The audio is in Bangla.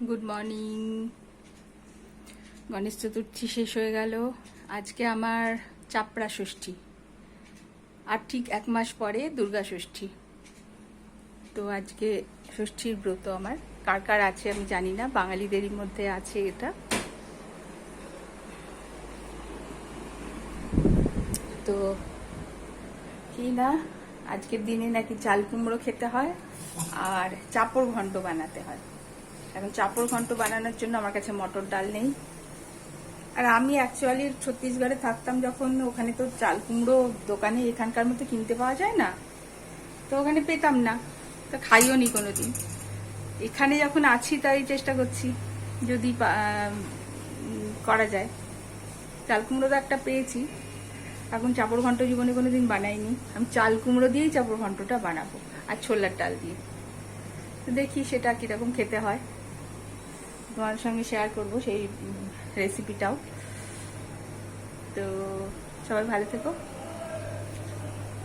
Good morning. গণেশ চতুর্থী শেষ হয়ে গেল। আজকে আমার চাপড়া ষষ্ঠী, আর ঠিক 1 মাস পরে দুর্গা ষষ্ঠী। তো আজকে ষষ্ঠীর ব্রত আমার, কার কার আছে আমি জানি না, বাঙালিদেরই মধ্যে আছে এটা। তো কি না, আজকের দিনে নাকি চাল কুমড়ো খেতে হয় আর চাপড় ঘন্ট বানাতে হয়। এখন চাপড় ঘন্ট বানানোর জন্য আমার কাছে মটর ডাল নেই। আর আমি অ্যাকচুয়ালি ছত্তিশগড়ে থাকতাম যখন, ওখানে তো চাল কুমড়ো দোকানে এখানকার মতো কিনতে পাওয়া যায় না, তো ওখানে পেতাম না, তো খাইও নি কোনোদিন। এখানে যখন আছি তাই চেষ্টা করছি যদি করা যায়। চাল কুমড়ো তো একটা পেয়েছি, এখন চাপড় ঘন্ট জীবনে কোনোদিন বানাইনি। আমি চাল কুমড়ো দিয়েই চাপড় ঘন্টটা বানাবো, আর ছোলার ডাল দিয়ে। তো দেখি সেটা কীরকম খেতে হয়, তোমার সঙ্গে শেয়ার করব সেই রেসিপিটাও। তো সবাই ভালো থেকো।